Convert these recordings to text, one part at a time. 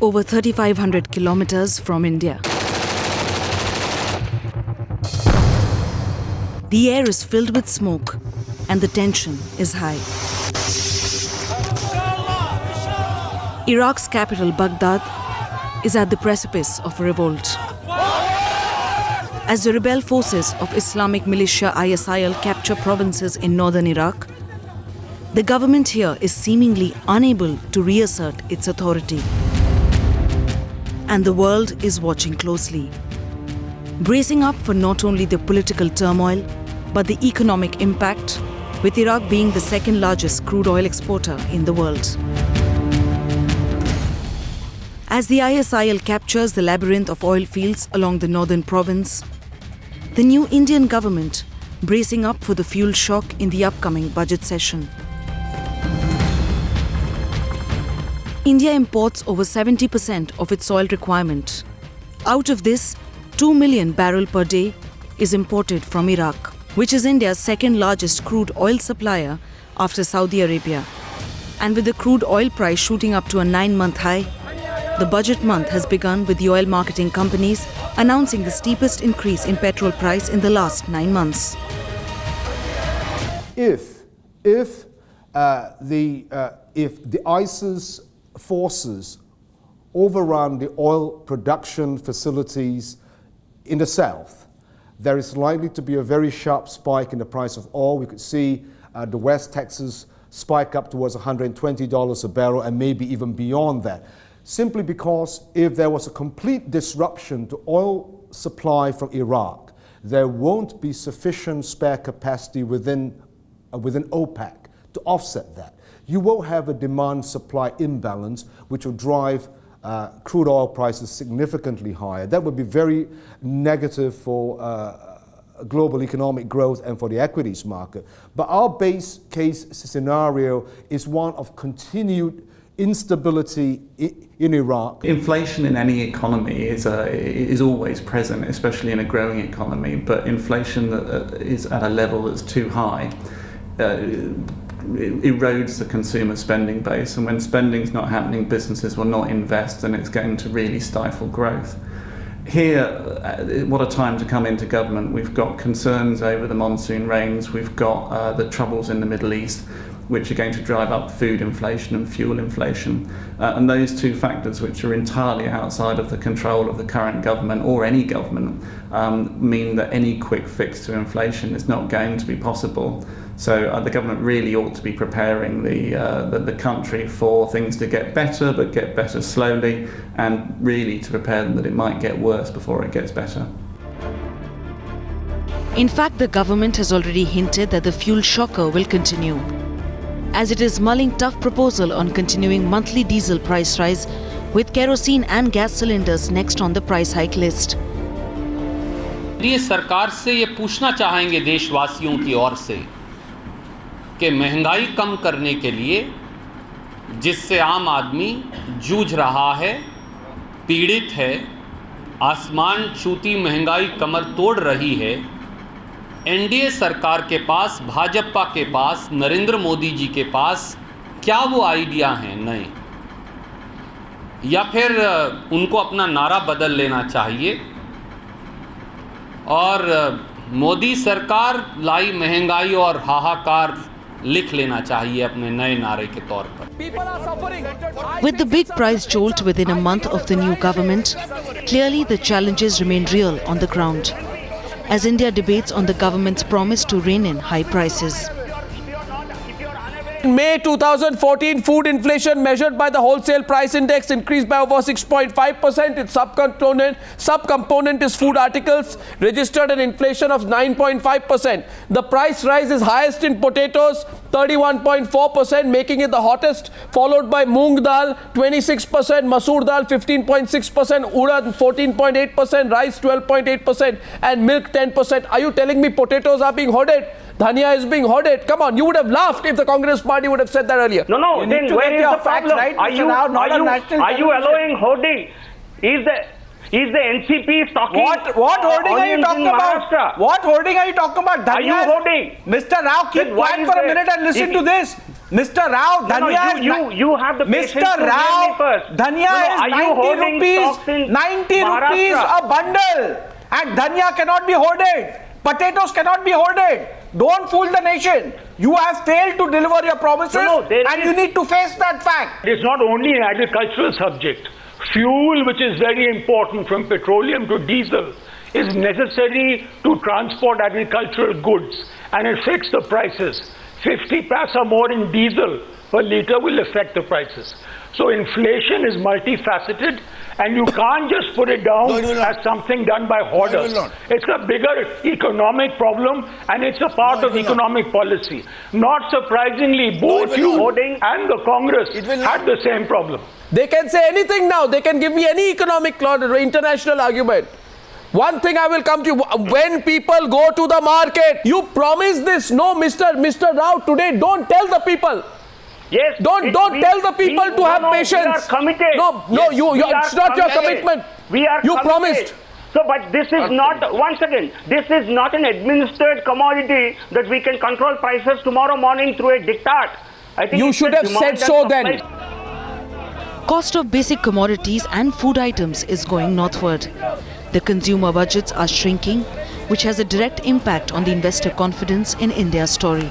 over 3,500 kilometers from India. The air is filled with smoke and the tension is high. Iraq's capital, Baghdad, is at the precipice of a revolt. As the rebel forces of Islamic militia ISIL capture provinces in northern Iraq, the government here is seemingly unable to reassert its authority. And the world is watching closely, bracing up for not only the political turmoil, but the economic impact, with Iraq being the second largest crude oil exporter in the world. As the ISIL captures the labyrinth of oil fields along the northern province, the new Indian government bracing up for the fuel shock in the upcoming budget session. India imports over 70% of its oil requirement. Out of this, 2 million barrels per day is imported from Iraq, which is India's second largest crude oil supplier after Saudi Arabia. And with the crude oil price shooting up to a 9-month high, the budget month has begun with the oil marketing companies announcing the steepest increase in petrol price in the last 9 months. If the ISIS forces overrun the oil production facilities in the south, there is likely to be a very sharp spike in the price of oil. We could see the West Texas spike up towards $120 a barrel and maybe even beyond that. Simply because if there was a complete disruption to oil supply from Iraq, there won't be sufficient spare capacity within OPEC to offset that. You will have a demand-supply imbalance which will drive crude oil prices significantly higher. That would be very negative for global economic growth and for the equities market. But our base case scenario is one of continued instability in Iraq. Inflation in any economy is always present, especially in a growing economy, but inflation that is at a level that's too high erodes the consumer spending base, and when spending's not happening, businesses will not invest, and it's going to really stifle growth. Here, what a time to come into government. We've got concerns over the monsoon rains, we've got the troubles in the Middle East, which are going to drive up food inflation and fuel inflation. And those two factors, which are entirely outside of the control of the current government or any government, mean that any quick fix to inflation is not going to be possible. So the government really ought to be preparing the country for things to get better, but get better slowly, and really to prepare them that it might get worse before it gets better. In fact, the government has already hinted that the fuel shocker will continue, as it is mulling tough proposal on continuing monthly diesel price rise, with kerosene and gas cylinders next on the price hike list. ये सरकार से ये पूछना चाहेंगे देशवासियों की ओर से कि महंगाई कम करने के लिए, जिससे आम आदमी जूझ रहा है, पीड़ित है, आसमान छूती महंगाई कमर तोड़ रही है, एनडीए सरकार के पास, भाजपा के पास, नरेंद्र मोदी जी के पास क्या वो आइडिया हैं नए, या फिर उनको अपना नारा बदल लेना चाहिए और मोदी सरकार लाई महंगाई और हाहाकार लिख लेना चाहिए अपने नए नारे के तौर पर. With the big price jolt within a month of the new government, clearly the challenges remain real on the ground, as India debates on the government's promise to rein in high prices. In May 2014, food inflation measured by the wholesale price index increased by over 6.5%. Its subcomponent is food articles, registered an inflation of 9.5%. The price rise is highest in potatoes, 31.4%, making it the hottest, followed by moong dal, 26%, masoor dal, 15.6%, urad, 14.8%, rice, 12.8%, and milk, 10%. Are you telling me potatoes are being hoarded? Dhania is being hoarded. Come on, you would have laughed if the Congress party would have said that earlier. No, then where is the problem? Right? Are you allowing hoarding? Is the NCP stocking? What hoarding are you talking about? What hoarding are you talking about? Are you hoarding? Mr. Rao, keep quiet for a minute and listen to this. Mr. Rao, Dhania you have the patience Mr. to Rao, hear me first. Dhania is 90 rupees a bundle. And Dhania cannot be hoarded. Potatoes cannot be hoarded. Don't fool the nation. You have failed to deliver your promises and you need to face that fact. It's not only an agricultural subject. Fuel, which is very important, from petroleum to diesel, is necessary to transport agricultural goods, and it affects the prices. 50 paisa more in diesel per litre will affect the prices. So inflation is multifaceted, and you can't just put it down as something done by hoarders. It's a bigger economic problem, and it's a part of economic policy. Not surprisingly, both you and the Congress had the same problem. They can say anything now. They can give me any economic international argument. One thing I will come to you. When people go to the market, you promise this. No, Mr. Rao, today don't tell the people. Yes. Don't tell the people to have patience. We are committed. It's not your commitment. We are You committed. promised. So, but this is not, once again, this is not an administered commodity that we can control prices tomorrow morning through a diktat. I think you should have said so then. Cost of basic commodities and food items is going northward. The consumer budgets are shrinking, which has a direct impact on the investor confidence in India's story.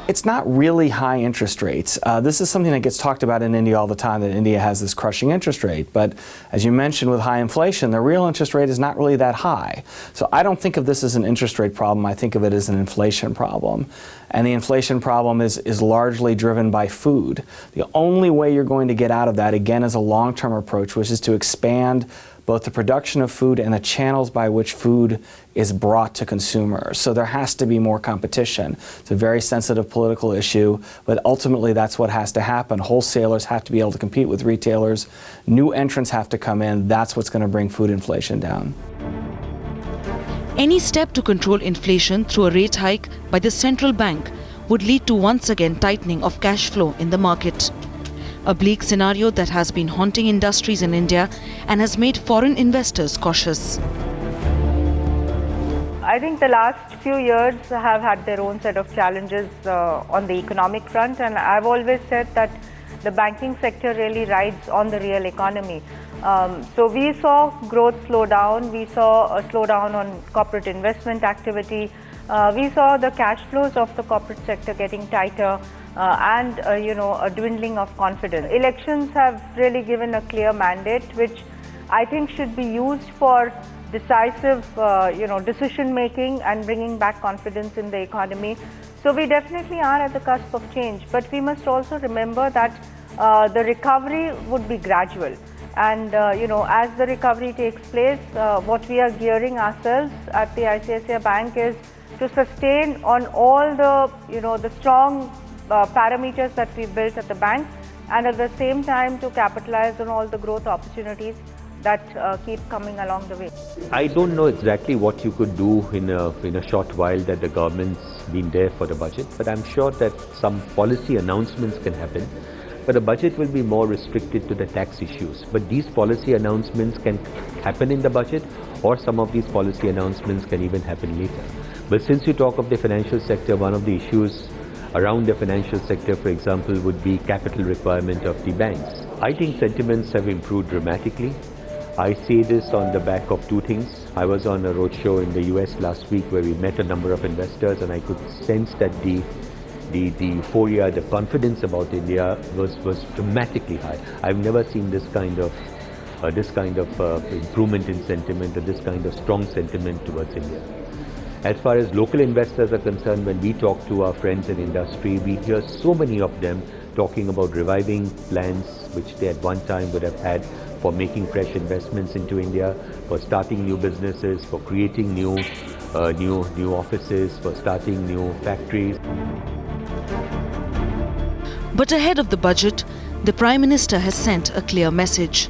It's not really high interest rates. This is something that gets talked about in India all the time, that India has this crushing interest rate. But as you mentioned, with high inflation, the real interest rate is not really that high. So I don't think of this as an interest rate problem. I think of it as an inflation problem. And the inflation problem is largely driven by food. The only way you're going to get out of that, again, is a long-term approach, which is to expand both the production of food and the channels by which food is brought to consumers. So there has to be more competition. It's a very sensitive political issue, but ultimately that's what has to happen. Wholesalers have to be able to compete with retailers. New entrants have to come in. That's what's going to bring food inflation down. Any step to control inflation through a rate hike by the central bank would lead to once again tightening of cash flow in the market. A bleak scenario that has been haunting industries in India and has made foreign investors cautious. I think the last few years have had their own set of challenges on the economic front, and I've always said that the banking sector really rides on the real economy. So we saw growth slow down, we saw a slowdown on corporate investment activity, we saw the cash flows of the corporate sector getting tighter, and a dwindling of confidence. Elections have really given a clear mandate, which I think should be used for decisive decision making and bringing back confidence in the economy. So we definitely are at the cusp of change, but we must also remember that the recovery would be gradual, and as the recovery takes place, what we are gearing ourselves at the ICICI Bank is to sustain on all the strong parameters that we built at the bank, and at the same time to capitalize on all the growth opportunities that keep coming along the way. I don't know exactly what you could do in a short while that the government's been there for the budget, but I'm sure that some policy announcements can happen. But the budget will be more restricted to the tax issues. But these policy announcements can happen in the budget, or some of these policy announcements can even happen later. But since you talk of the financial sector, one of the issues around the financial sector, for example, would be capital requirement of the banks. I think sentiments have improved dramatically. I say this on the back of two things. I was on a roadshow in the US last week where we met a number of investors, and I could sense that the euphoria, the confidence about India was dramatically high. I've never seen this kind of improvement in sentiment, or this kind of strong sentiment towards India. As far as local investors are concerned, when we talk to our friends in industry, we hear so many of them talking about reviving plans which they at one time would have had for making fresh investments into India, for starting new businesses, for creating new offices, for starting new factories. But ahead of the budget, the Prime Minister has sent a clear message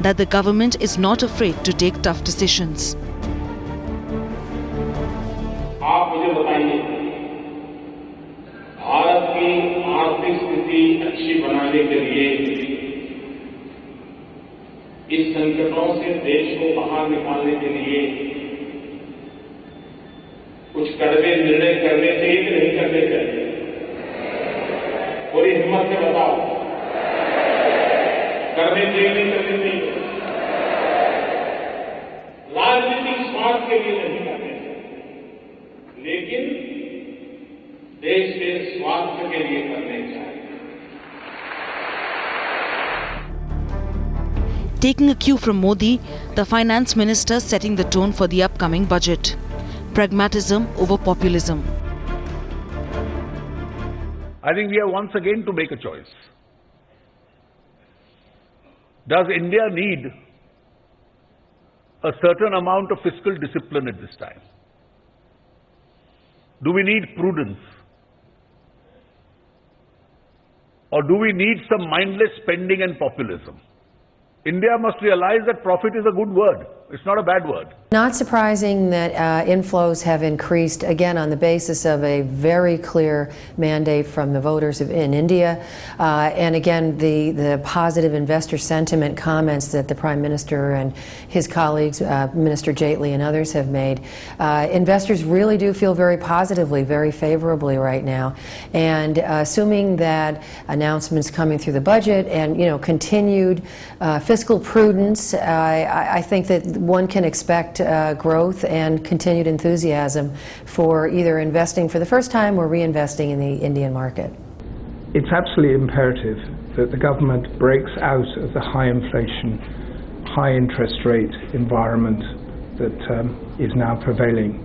that the government is not afraid to take tough decisions. आप मुझे बताइए, भारत की आर्थिक स्थिति अच्छी बनाने के लिए इस संकटों से देश को बाहर निकालने के लिए कुछ कड़वे निर्णय करने चाहिए कि नहीं करने चाहिए? पूरी हिम्मत से बताओ, करने चाहिए नहीं करने चाहिए? राजनीतिक स्वार्थ के लिए नहीं करने चाहिए, लेकिन देश के स्वार्थ के लिए करने चाहिए। Taking a cue from Modi, the finance minister setting the tone for the upcoming budget. Pragmatism over populism. I think we have once again to make a choice. Does India need a certain amount of fiscal discipline at this time? Do we need prudence? Or do we need some mindless spending and populism? India must realize that profit is a good word. It's not a bad word. Not surprising that inflows have increased, again, on the basis of a very clear mandate from the voters in India. And again, the positive investor sentiment comments that the Prime Minister and his colleagues, Minister Jaitley and others have made. Investors really do feel very positively, very favorably right now. And assuming that announcements coming through the budget and, continued fiscal prudence, I think that one can expect growth and continued enthusiasm for either investing for the first time or reinvesting in the Indian market. It's absolutely imperative that the government breaks out of the high inflation, high interest rate environment that is now prevailing.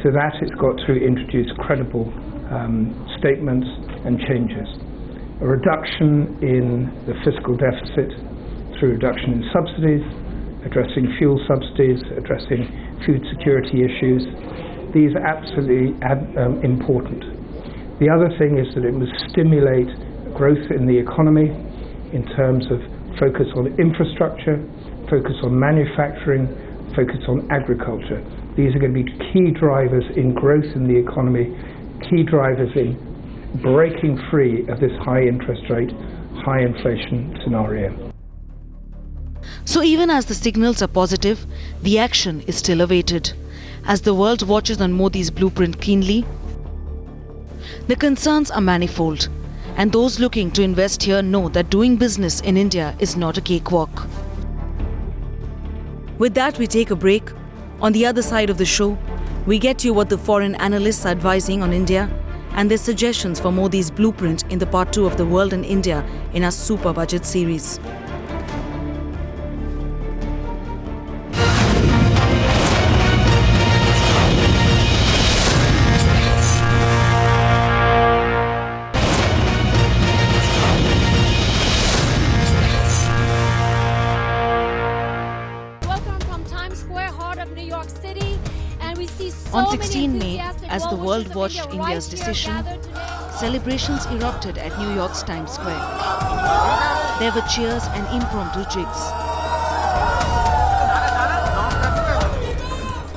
So that it's got to introduce credible statements and changes. A reduction in the fiscal deficit through reduction in subsidies, addressing fuel subsidies, addressing food security issues. These are absolutely important. The other thing is that it must stimulate growth in the economy in terms of focus on infrastructure, focus on manufacturing, focus on agriculture. These are going to be key drivers in growth in the economy, key drivers in breaking free of this high interest rate, high inflation scenario. So even as the signals are positive, the action is still awaited. As the world watches on Modi's blueprint keenly, the concerns are manifold, and those looking to invest here know that doing business in India is not a cakewalk. With that, we take a break. On the other side of the show, we get you what the foreign analysts are advising on India and their suggestions for Modi's blueprint in the part 2 of The World and India in our Super Budget series. On 16 May, as the world watched India's decision, celebrations erupted at New York's Times Square. There were cheers and impromptu jigs.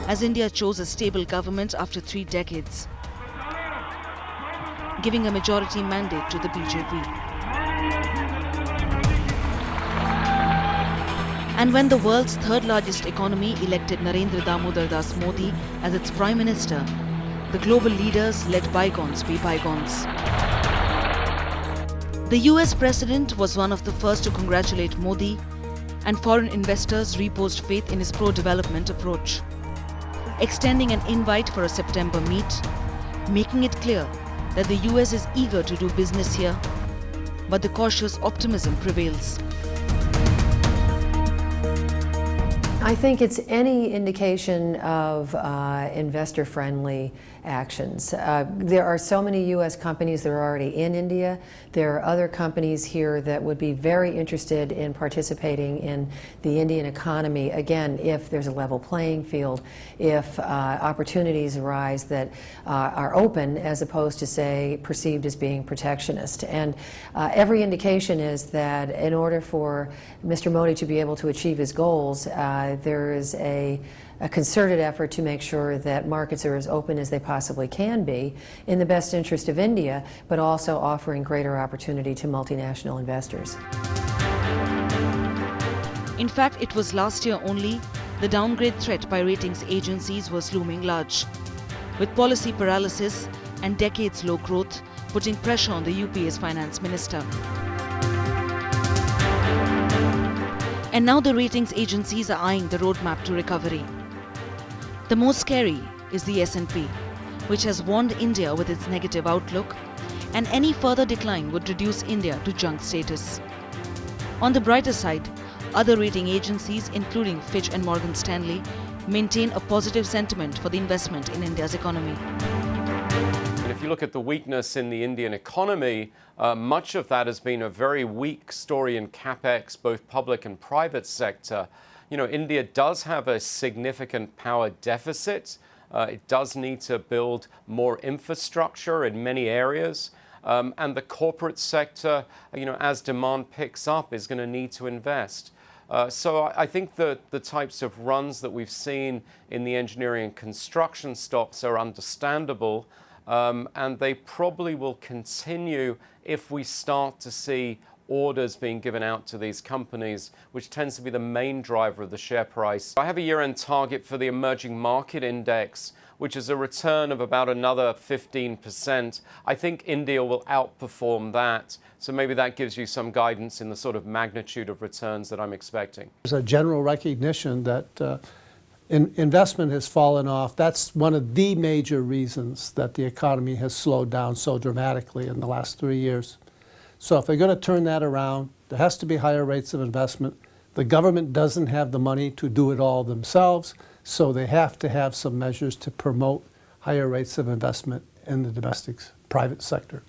As India chose a stable government after 3 decades, giving a majority mandate to the BJP. And when the world's third largest economy elected Narendra Damodar Das Modi as its Prime Minister, the global leaders let bygones be bygones. The US President was one of the first to congratulate Modi, and foreign investors reposed faith in his pro-development approach, extending an invite for a September meet, making it clear that the US is eager to do business here, but the cautious optimism prevails. I think it's any indication of investor-friendly actions. There are so many U.S. companies that are already in India. There are other companies here that would be very interested in participating in the Indian economy, again, if there's a level playing field, if opportunities arise that are open as opposed to, say, perceived as being protectionist. And every indication is that in order for Mr. Modi to be able to achieve his goals, there is a concerted effort to make sure that markets are as open as they possibly can be in the best interest of India, but also offering greater opportunity to multinational investors. In fact, it was last year only the downgrade threat by ratings agencies was looming large, with policy paralysis and decades-low growth putting pressure on the UPA's finance minister. And now the ratings agencies are eyeing the roadmap to recovery. The most scary is the S&P, which has warned India with its negative outlook, and any further decline would reduce India to junk status. On the brighter side, other rating agencies, including Fitch and Morgan Stanley, maintain a positive sentiment for the investment in India's economy. And if you look at the weakness in the Indian economy, much of that has been a very weak story in capex, both public and private sector. You know, India does have a significant power deficit. It does need to build more infrastructure in many areas. And the corporate sector, you know, as demand picks up, is going to need to invest. So I think that the types of runs that we've seen in the engineering and construction stocks are understandable, and they probably will continue if we start to see orders being given out to these companies, which tends to be the main driver of the share price. I have a year-end target for the emerging market index, which is a return of about another 15%. I think India will outperform that. So maybe that gives you some guidance in the sort of magnitude of returns that I'm expecting. There's a general recognition that investment has fallen off. That's one of the major reasons that the economy has slowed down so dramatically in the last 3 years. So if they're going to turn that around, there has to be higher rates of investment. The government doesn't have the money to do it all themselves, so they have to have some measures to promote higher rates of investment in the domestic private sector.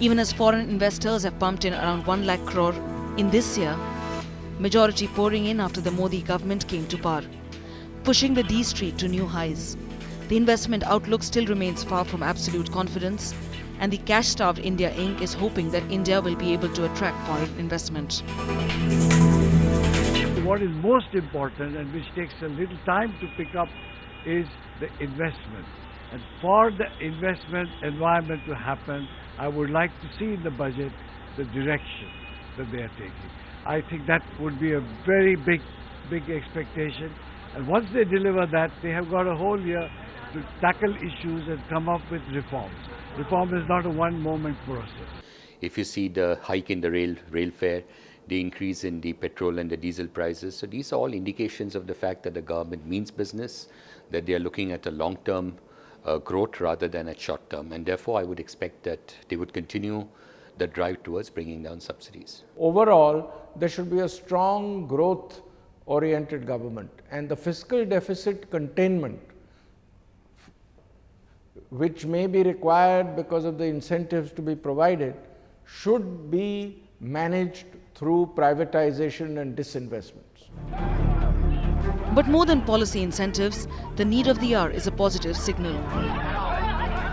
Even as foreign investors have pumped in around 1 lakh crore in this year, majority pouring in after the Modi government came to power, pushing the D Street to new highs. The investment outlook still remains far from absolute confidence, and the cash-starved India Inc. is hoping that India will be able to attract foreign investment. What is most important and which takes a little time to pick up is the investment. And for the investment environment to happen, I would like to see in the budget the direction that they are taking. I think that would be a very big expectation. And once they deliver that, they have got a whole year to tackle issues and come up with reforms. Reform is not a one-moment process. If you see the hike in the rail fare, the increase in the petrol and the diesel prices, so these are all indications of the fact that the government means business, that they are looking at a long-term growth rather than at short-term, and therefore I would expect that they would continue the drive towards bringing down subsidies. Overall, there should be a strong growth-oriented government, and the fiscal deficit containment, which may be required because of the incentives to be provided, should be managed through privatization and disinvestments. But more than policy incentives, the need of the hour is a positive signal.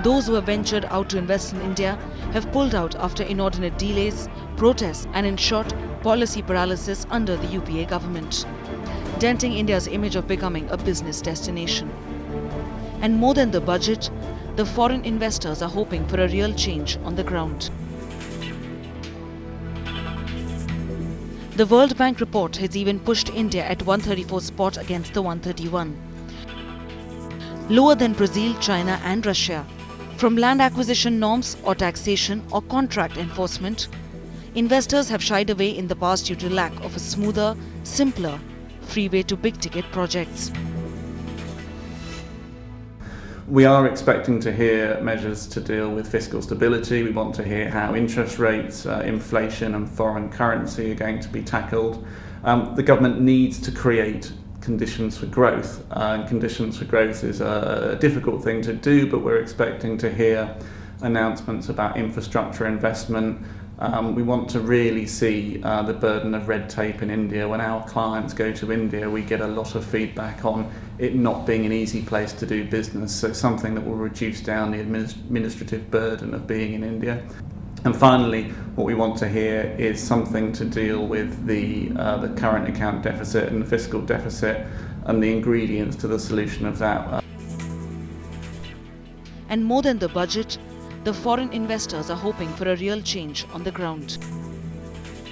Those who have ventured out to invest in India have pulled out after inordinate delays, protests, and in short, policy paralysis under the UPA government, denting India's image of becoming a business destination. And more than the budget, the foreign investors are hoping for a real change on the ground. The World Bank report has even pushed India at 134th spot against the 131. Lower than Brazil, China and Russia. From land acquisition norms or taxation or contract enforcement, investors have shied away in the past due to lack of a smoother, simpler freeway to big-ticket projects. We are expecting to hear measures to deal with fiscal stability. We want to hear how interest rates, inflation and foreign currency are going to be tackled. The government needs to create conditions for growth, and conditions for growth is a difficult thing to do, but we're expecting to hear announcements about infrastructure investment. We want to really see the burden of red tape in India. When our clients go to India, we get a lot of feedback on it not being an easy place to do business, so something that will reduce down the administrative burden of being in India. And finally, what we want to hear is something to deal with the current account deficit and the fiscal deficit and the ingredients to the solution of that. And more than the budget, the foreign investors are hoping for a real change on the ground.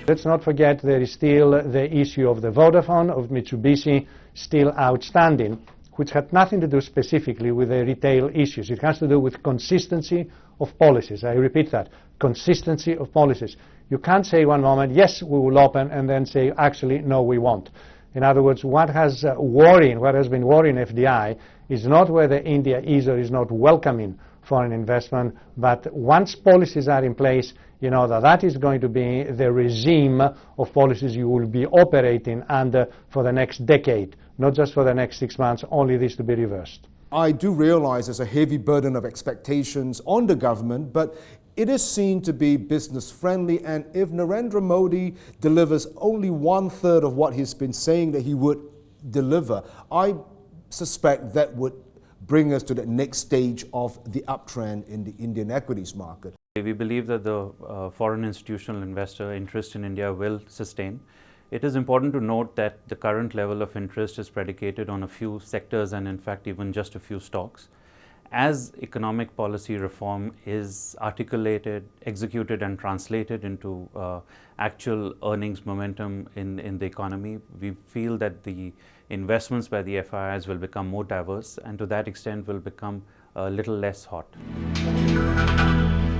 Let's not forget there is still the issue of the Vodafone, of Mitsubishi, still outstanding, which had nothing to do specifically with the retail issues. It has to do with consistency of policies. I repeat that, consistency of policies. You can't say one moment, yes, we will open, and then say, actually, no, we won't. In other words, what has been worrying FDI is not whether India is or is not welcoming foreign investment, but once policies are in place, you know that is going to be the regime of policies you will be operating under for the next decade, not just for the next 6 months, only this to be reversed. I do realize there's a heavy burden of expectations on the government, but it is seen to be business friendly, and if Narendra Modi delivers only 1/3 of what he's been saying that he would deliver, I suspect that would bring us to the next stage of the uptrend in the Indian equities market. We believe that the foreign institutional investor interest in India will sustain. It is important to note that the current level of interest is predicated on a few sectors and in fact even just a few stocks. As economic policy reform is articulated, executed and translated into actual earnings momentum in the economy, we feel that the investments by the FIIs will become more diverse and to that extent will become a little less hot.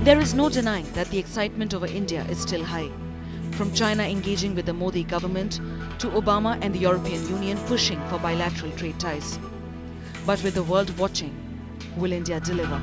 There is no denying that the excitement over India is still high. From China engaging with the Modi government to Obama and the European Union pushing for bilateral trade ties. But with the world watching, will India deliver?